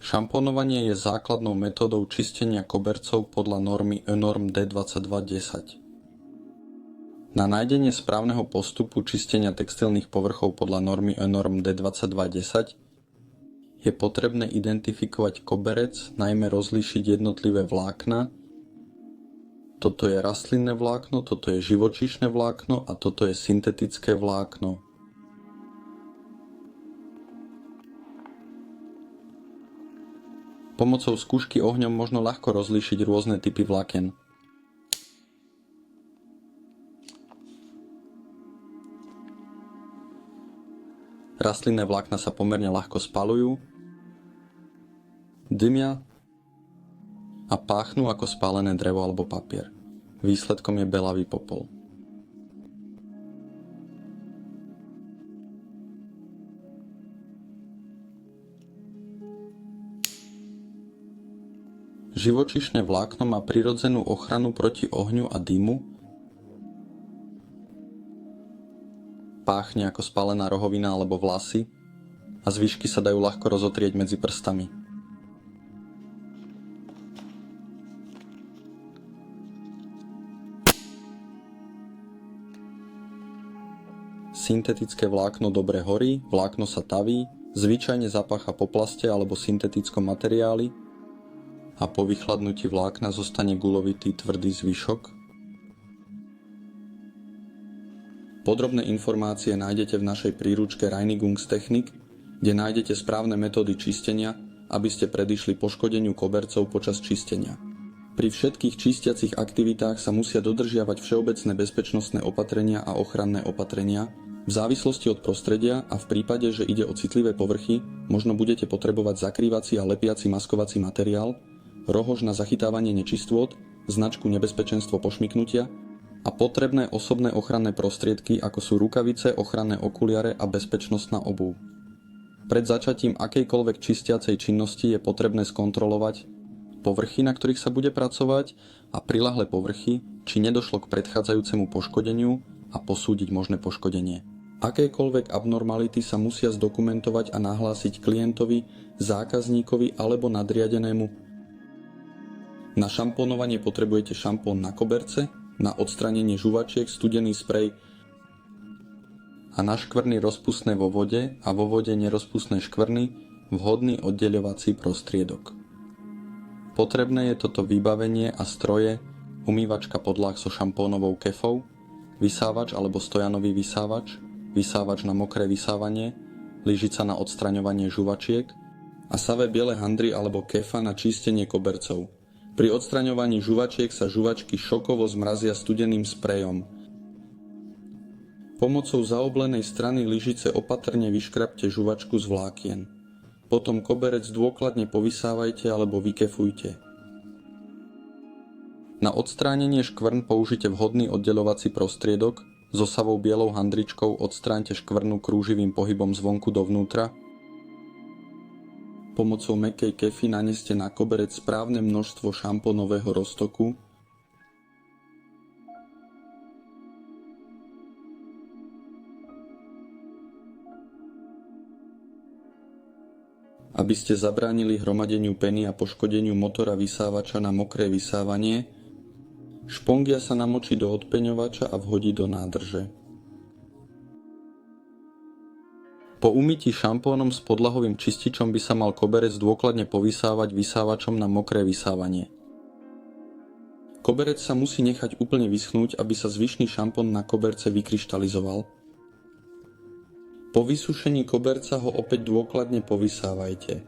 Šamponovanie je základnou metódou čistenia kobercov podľa normy ENORM D2210. Na nájdenie správneho postupu čistenia textilných povrchov podľa normy ENORM D2210 je potrebné identifikovať koberec, najmä rozlíšiť jednotlivé vlákna. Toto je rastlinné vlákno, toto je živočíšne vlákno a toto je syntetické vlákno. Pomocou skúšky ohňom možno ľahko rozlíšiť rôzne typy vlákien. Rastlinné vlákna sa pomerne ľahko spaľujú, dymia a páchnú ako spálené drevo alebo papier. Výsledkom je belavý popol. Živočíšne vlákno má prirodzenú ochranu proti ohňu a dymu, páchne ako spálená rohovina alebo vlasy a zvyšky sa dajú ľahko rozotrieť medzi prstami. Syntetické vlákno dobre horí, vlákno sa taví, zvyčajne zapácha po plaste alebo syntetickom materiáli a po vychladnutí vlákna zostane guľovitý tvrdý zvyšok. Podrobné informácie nájdete v našej príručke Reinigungstechnik, kde nájdete správne metódy čistenia, aby ste predišli poškodeniu kobercov počas čistenia. Pri všetkých čistiacich aktivitách sa musia dodržiavať všeobecné bezpečnostné opatrenia a ochranné opatrenia. V závislosti od prostredia a v prípade, že ide o citlivé povrchy, možno budete potrebovať zakrývací a lepiaci maskovací materiál, rohož na zachytávanie nečistôt, značku nebezpečenstvo pošmyknutia a potrebné osobné ochranné prostriedky, ako sú rukavice, ochranné okuliare a bezpečnostná obuv. Pred začatím akejkoľvek čistiacej činnosti je potrebné skontrolovať povrchy, na ktorých sa bude pracovať, a priľahlé povrchy, či nedošlo k predchádzajúcemu poškodeniu, a posúdiť možné poškodenie. Akékoľvek abnormality sa musia zdokumentovať a nahlásiť klientovi, zákazníkovi alebo nadriadenému. Na šamponovanie potrebujete šampón na koberce, na odstránenie žuvačiek studený sprej a na škvrny rozpustné vo vode a vo vode nerozpustné škvrny vhodný oddeľovací prostriedok. Potrebné je toto vybavenie a stroje: umývačka podlah so šampónovou kefou, vysávač alebo stojanový vysávač, vysávač na mokré vysávanie, lyžica na odstraňovanie žuvačiek a savé biele handry alebo kefa na čistenie kobercov. Pri odstraňovaní žuvačiek sa žuvačky šokovo zmrazia studeným sprejom. Pomocou zaoblenej strany lyžice opatrne vyškrabte žuvačku z vlákien. Potom koberec dôkladne povysávajte alebo vykefujte. Na odstránenie škvrn použite vhodný oddeľovací prostriedok. So savou bielou handričkou odstráňte škvrnu krúživým pohybom zvonku dovnútra. Pomocou mäkkej kefy naneste na koberec správne množstvo šampónového roztoku. Aby ste zabránili hromadeniu peny a poškodeniu motora vysávača na mokré vysávanie, špongia sa namočí do odpeňovača a vhodí do nádrže. Po umytí šampónom s podlahovým čističom by sa mal koberec dôkladne povysávať vysávačom na mokré vysávanie. Koberec sa musí nechať úplne vyschnúť, aby sa zvyšný šampón na koberce vykryštalizoval. Po vysušení koberca ho opäť dôkladne povysávajte.